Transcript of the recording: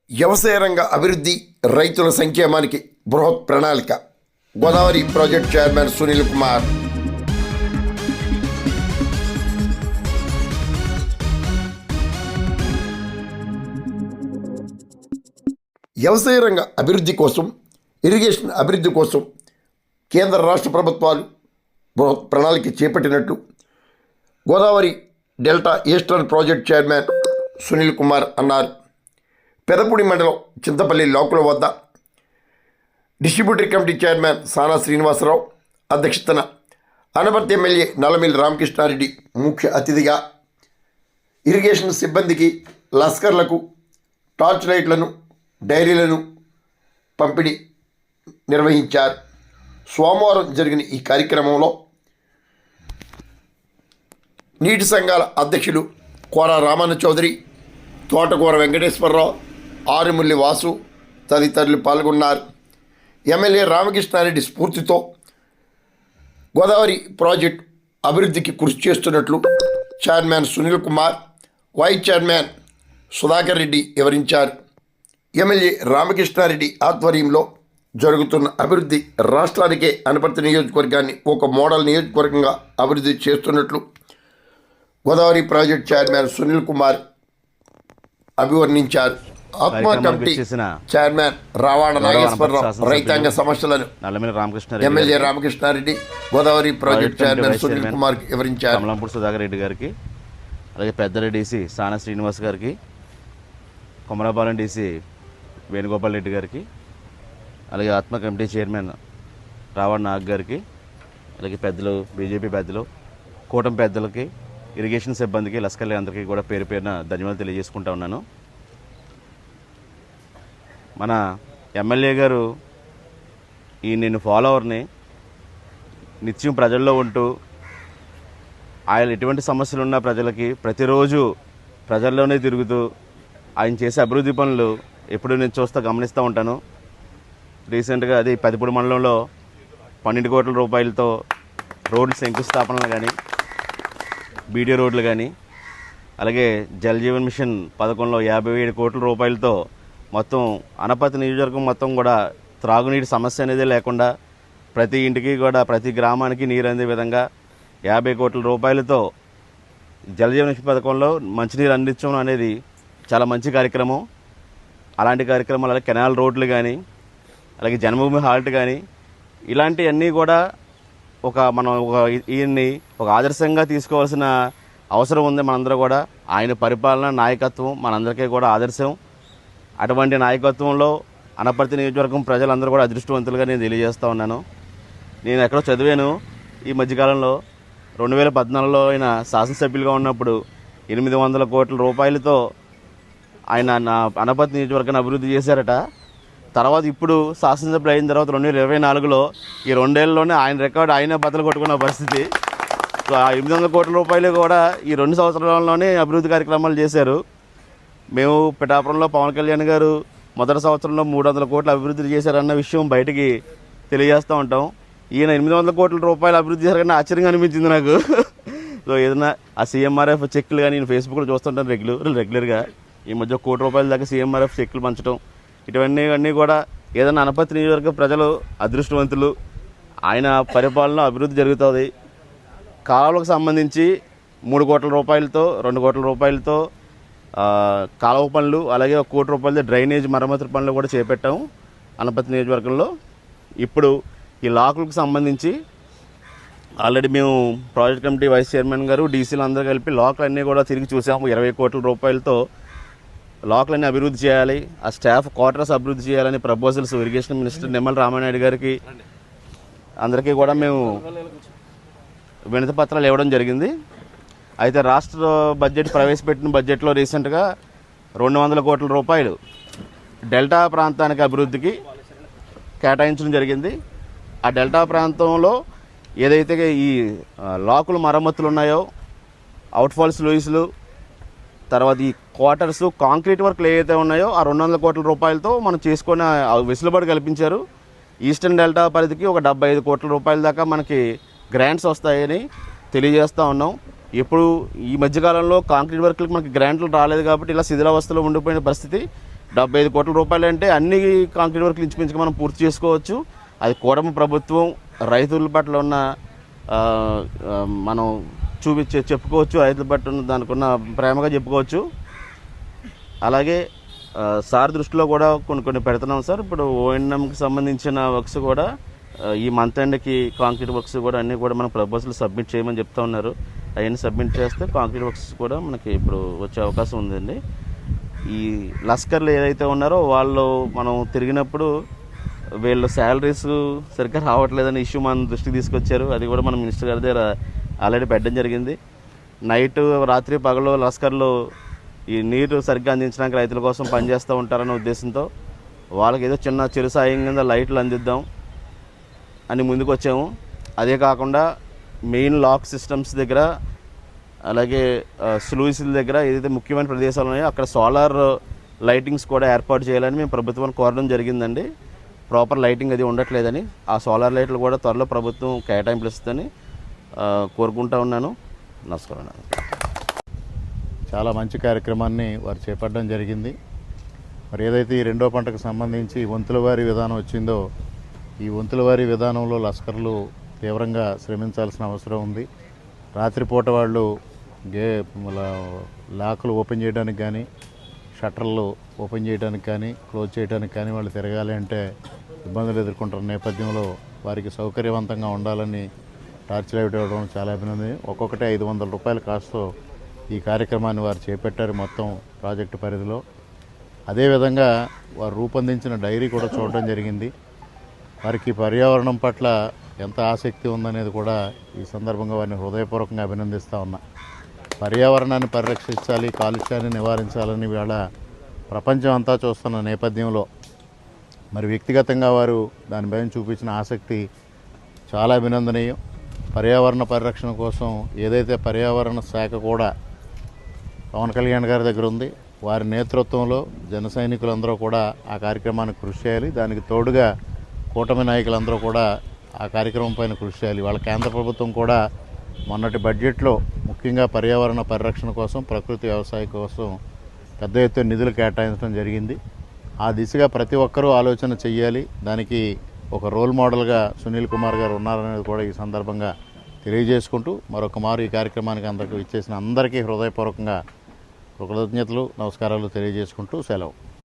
వ్యవసాయ రంగ అభివృద్ధి, రైతుల సంక్షేమానికి బృహత్ ప్రణాళిక. Godavari project chairman Sunil Kumar. వ్యవసాయ రంగ అభివృద్ధి కోసం, ఇరిగేషన్ అభివృద్ధి కోసం కేంద్ర రాష్ట్ర ప్రభుత్వాలు బృహత్ ప్రణాళిక చేపట్టినట్లు Godavari delta eastern project chairman Sunil Kumar అన్నారు. పెదపూడి మండలం చింతపల్లి లోకుల వద్ద డిస్ట్రిబ్యూటరీ కమిటీ చైర్మన్ సానా శ్రీనివాసరావు అధ్యక్షతన అనపర్తి ఎమ్మెల్యే నల్లమిల్లి రామకృష్ణారెడ్డి ముఖ్య అతిథిగా ఇరిగేషన్ సిబ్బందికి, లస్కర్లకు టార్చ్ లైట్లను, డైరీలను పంపిణీ నిర్వహించారు. సోమవారం జరిగిన ఈ కార్యక్రమంలో నీటి సంఘాల అధ్యక్షులు కోర రామన్న చౌదరి, తోటకూర వెంకటేశ్వరరావు, ఆరుముల్లి వాసు తదితరులు పాల్గొన్నారు. ఎమ్మెల్యే రామకృష్ణారెడ్డి స్ఫూర్తితో గోదావరి ప్రాజెక్టు అభివృద్ధికి కృషి చేస్తున్నట్లు chairman Sunil Kumar, vice chairman Sudhakar Reddy వివరించారు. ఎమ్మెల్యే రామకృష్ణారెడ్డి ఆధ్వర్యంలో జరుగుతున్న అభివృద్ధి రాష్ట్రానికే అనపర్తి నియోజకవర్గాన్ని ఒక మోడల్ నియోజకవర్గంగా అభివృద్ధి చేస్తున్నట్లు గోదావరి ప్రాజెక్ట్ చైర్మన్ సునీల్ కుమార్ అభివర్ణించారు. ATMA committee chairman Ravada Nageswara Rao రైతాంగ సమస్యలను MLA Ramakrishna Reddy, Godavari project chairman Sunil Kumar వివరించారు. కమలంపూడి సుధాకర్ రెడ్డి గారికి, అలాగే పెద్దల డీసీ సానా శ్రీనివాస్ గారికి, కొమరాపాలెం డీసీ వేణుగోపాల్ రెడ్డి గారికి, అలాగే ఆత్మ కమిటీ చైర్మన్ రావాడ నాగ్ గారికి, అలాగే పెద్దలు, బీజేపీ పెద్దలు, కూటమి పెద్దలకి, ఇరిగేషన్ సిబ్బందికి, లస్కర్లు అందరికీ కూడా పేరు పేరున ధన్యవాదాలు తెలియజేసుకుంటా ఉన్నాను. మన ఎమ్మెల్యే గారు నేను ఫాలోవర్ని, నిత్యం ప్రజల్లో ఉంటూ ఆయన ఎటువంటి సమస్యలు ఉన్నా ప్రజలకి ప్రతిరోజు ప్రజల్లోనే తిరుగుతూ ఆయన చేసే అభివృద్ధి పనులు ఎప్పుడు నేను గమనిస్తూ ఉంటాను. రీసెంట్గా అది పెదపూడి మండలంలో 12 కోట్ల రూపాయలతో రోడ్లు శంకుస్థాపనలు కానీ, బీటీ రోడ్లు కానీ, అలాగే జల్ జీవన్ మిషన్ పథకంలో 57 కోట్ల రూపాయలతో మొత్తం అనపర్తి నియోజకవర్గం మొత్తం కూడా త్రాగునీటి సమస్య అనేది లేకుండా ప్రతి ఇంటికి కూడా, ప్రతి గ్రామానికి నీరు అందే విధంగా 50 కోట్ల రూపాయలతో జల్ జీవన్ మిషన్ పథకంలో మంచినీరు అందించడం అనేది చాలా మంచి కార్యక్రమం. అలాంటి కార్యక్రమాలు, అలాగే కెనాల్ రోడ్లు కానీ, అలాగే జన్మభూమి హాల్ట్ కానీ, ఇలాంటివన్నీ కూడా ఈయన్ని ఒక ఆదర్శంగా తీసుకోవాల్సిన అవసరం ఉంది. మనందరూ కూడా ఆయన పరిపాలన, నాయకత్వం మనందరికీ కూడా ఆదర్శం. అటువంటి నాయకత్వంలో అనపర్తి నియోజకవర్గం ప్రజలందరూ కూడా అదృష్టవంతులుగా నేను తెలియజేస్తూ ఉన్నాను. నేను ఎక్కడో చదివాను, ఈ మధ్యకాలంలో 2014లో ఆయన శాసనసభ్యులుగా ఉన్నప్పుడు 800 కోట్ల రూపాయలతో ఆయన అనపర్తి నియోజకవర్గాన్ని అభివృద్ధి చేశారట. తర్వాత ఇప్పుడు శాసనసభ్యులు అయిన తర్వాత 2024లో ఈ 2 ఏళ్లలోనే ఆయన రికార్డు ఆయనే బద్దలు కొట్టుకున్న పరిస్థితి. సో ఆ 800 కోట్ల రూపాయలు కూడా ఈ 2 సంవత్సరాల్లోనే అభివృద్ధి కార్యక్రమాలు చేశారు. మేము పిఠాపురంలో పవన్ కళ్యాణ్ గారు మొదటి సంవత్సరంలో 300 కోట్ల అభివృద్ధి చేశారన్న విషయం బయటికి తెలియజేస్తూ ఉంటాం. ఈయన 800 కోట్ల రూపాయలు అభివృద్ధి చేశారని ఆశ్చర్యంగా అనిపించింది నాకు. సో ఏదైనా ఆ సీఎంఆర్ఎఫ్ చెక్కులు కానీ నేను ఫేస్బుక్లో చూస్తుంటాను రెగ్యులర్గా. ఈ మధ్య 1 కోటి రూపాయల దాకా సీఎంఆర్ఎఫ్ చెక్కులు పంచడం, ఇవన్నీ కూడా ఏదైనా అనపర్తి నియోజకవర్గ ప్రజలు అదృష్టవంతులు. ఆయన పరిపాలన అభివృద్ధి జరుగుతుంది. కాలువలకు సంబంధించి 3 కోట్ల రూపాయలతో, 2 కోట్ల రూపాయలతో కాలువ పనులు, అలాగే 1 కోటి రూపాయలతో డ్రైనేజ్ మరమ్మతుల పనులు కూడా చేపట్టాము అనపర్తి నియోజకవర్గంలో. ఇప్పుడు ఈ లాకులకు సంబంధించి ఆల్రెడీ మేము ప్రాజెక్ట్ కమిటీ వైస్ చైర్మన్ గారు, డీసీలు అందరూ కలిపి లాకులు అన్నీ కూడా తిరిగి చూసాము. 20 కోట్ల రూపాయలతో లాకులన్నీ అభివృద్ధి చేయాలి, ఆ స్టాఫ్ క్వార్టర్స్ అభివృద్ధి చేయాలని proposals irrigation minister Nimmala Ramanaidu గారికి అందరికీ కూడా మేము వినతి పత్రాలు ఇవ్వడం జరిగింది. అయితే రాష్ట్ర బడ్జెట్ ప్రవేశపెట్టిన బడ్జెట్లో రీసెంట్గా 200 కోట్ల రూపాయలు డెల్టా ప్రాంతానికి అభివృద్ధికి కేటాయించడం జరిగింది. ఆ డెల్టా ప్రాంతంలో ఏదైతే ఈ లాకులు మరమ్మతులు ఉన్నాయో, అవుట్ఫాల్స్ లూయిస్లు, తర్వాత ఈ క్వార్టర్స్, కాంక్రీట్ వర్క్లు ఏవైతే ఉన్నాయో ఆ 200 కోట్ల రూపాయలతో మనం చేసుకునే వెసులుబాటు కల్పించారు. ఈస్టర్న్ డెల్టా పరిధికి ఒక 75 కోట్ల రూపాయల దాకా మనకి గ్రాంట్స్ వస్తాయని తెలియజేస్తూ ఉన్నాం. ఇప్పుడు ఈ మధ్యకాలంలో కాంక్రీట్ వర్క్లకు మనకి గ్రాంట్లు రాలేదు కాబట్టి ఇలా శిథిలావస్థలో ఉండిపోయిన పరిస్థితి. 75 కోట్ల రూపాయలు అంటే అన్ని కాంక్రీట్ వర్క్లు ఇంచుమించుగా మనం పూర్తి చేసుకోవచ్చు. అది కూటమి ప్రభుత్వం రైతుల పట్ల ఉన్న మనం చెప్పుకోవచ్చు. రైతుల పట్ల ఉన్న దానికి ఉన్న ప్రేమగా చెప్పుకోవచ్చు. అలాగే సార్ దృష్టిలో కూడా కొన్ని పెడుతున్నాం సార్. ఇప్పుడు ఓఎన్ఎంకి సంబంధించిన వర్క్స్ కూడా ఈ మంత్ ఎండ్కి కాంక్రీట్ వర్క్స్ కూడా అన్నీ కూడా మనం ప్రపోజల్ సబ్మిట్ చేయమని చెప్తా ఉన్నారు. అవన్నీ సబ్మిట్ చేస్తే కాంక్రీట్ వర్క్స్ కూడా మనకి ఇప్పుడు వచ్చే అవకాశం ఉందండి. ఈ లస్కర్లు ఏదైతే ఉన్నారో వాళ్ళు మనం తిరిగినప్పుడు వీళ్ళు శాలరీస్ సరిగ్గా రావట్లేదని ఇష్యూ మన దృష్టికి తీసుకొచ్చారు. అది కూడా మన మినిస్టర్ గారి దగ్గర ఆల్రెడీ పెట్టడం జరిగింది. నైట్ రాత్రి పగలు లస్కర్లు ఈ నీరు సరిగ్గా అందించడానికి రైతుల కోసం పనిచేస్తూ ఉంటారనే ఉద్దేశంతో వాళ్ళకి ఏదో చిన్న చిరు సాయం కింద లైట్లు అందిద్దాం అని ముందుకు వచ్చాము. అదే కాకుండా మెయిన్ లాక్ సిస్టమ్స్ దగ్గర అలాగే స్లూయిస్ల దగ్గర ఏదైతే ముఖ్యమైన ప్రదేశాలు ఉన్నాయో అక్కడ సోలార్ లైటింగ్స్ కూడా ఏర్పాటు చేయాలని మేము ప్రభుత్వాన్ని కోరడం జరిగిందండి. ప్రాపర్ లైటింగ్ అది ఉండట్లేదని ఆ సోలార్ లైట్లు కూడా త్వరలో ప్రభుత్వం కేటాయింపులు ఇస్తుందని కోరుకుంటా ఉన్నాను. నమస్కారం. చాలా మంచి కార్యక్రమాన్ని వారు చేపట్టడం జరిగింది. మరి ఏదైతే ఈ రెండో పంటకు సంబంధించి వంతుల వారీ విధానం వచ్చిందో ఈ వంతుల వారీ విధానంలో లస్కర్లు తీవ్రంగా శ్రమించాల్సిన అవసరం ఉంది. రాత్రిపూట వాళ్ళు లాకులు ఓపెన్ చేయడానికి కానీ షట్టర్లు ఓపెన్ చేయడానికి కానీ క్లోజ్ చేయడానికి కానీ వాళ్ళు తిరగాలి అంటే ఇబ్బందులు ఎదుర్కొంటున్న నేపథ్యంలో వారికి సౌకర్యవంతంగా ఉండాలని టార్చ్ లైట్ ఇవ్వడం చాలా అభినందనీయం. ఒక్కొక్కటి 500 రూపాయల కాస్తో ఈ కార్యక్రమాన్ని వారు చేపట్టారు మొత్తం ప్రాజెక్టు పరిధిలో. అదేవిధంగా వారు రూపొందించిన డైరీ కూడా చూడడం జరిగింది. వారికి పర్యావరణం పట్ల ఎంత ఆసక్తి ఉందనేది కూడా ఈ సందర్భంగా వారిని హృదయపూర్వకంగా అభినందిస్తూ ఉన్నా. పర్యావరణాన్ని పరిరక్షించాలి, కాలుష్యాన్ని నివారించాలని వేళ ప్రపంచం అంతా చూస్తున్న నేపథ్యంలో మరి వ్యక్తిగతంగా వారు దానిపై చూపించిన ఆసక్తి చాలా అభినందనీయం. పర్యావరణ పరిరక్షణ కోసం ఏదైతే పర్యావరణ శాఖ కూడా పవన్ కళ్యాణ్ గారి దగ్గర ఉంది, వారి నేతృత్వంలో జన సైనికులందరూ కూడా ఆ కార్యక్రమానికి కృషి చేయాలి. దానికి తోడుగా కూటమి నాయకులందరూ కూడా ఆ కార్యక్రమం పైన కృషి చేయాలి. వాళ్ళ కేంద్ర ప్రభుత్వం కూడా మొన్నటి బడ్జెట్లో ముఖ్యంగా పర్యావరణ పరిరక్షణ కోసం, ప్రకృతి వ్యవసాయం కోసం పెద్ద ఎత్తున నిధులు కేటాయించడం జరిగింది. ఆ దిశగా ప్రతి ఒక్కరూ ఆలోచన చెయ్యాలి. దానికి ఒక రోల్ మోడల్గా సునీల్ కుమార్ గారు ఉన్నారనేది కూడా ఈ సందర్భంగా తెలియజేసుకుంటూ మరొక మారు ఈ కార్యక్రమానికి అందరికీ ఇచ్చేసిన అందరికీ హృదయపూర్వకంగా కృతజ్ఞతలు, నమస్కారాలు తెలియజేసుకుంటూ సెలవు.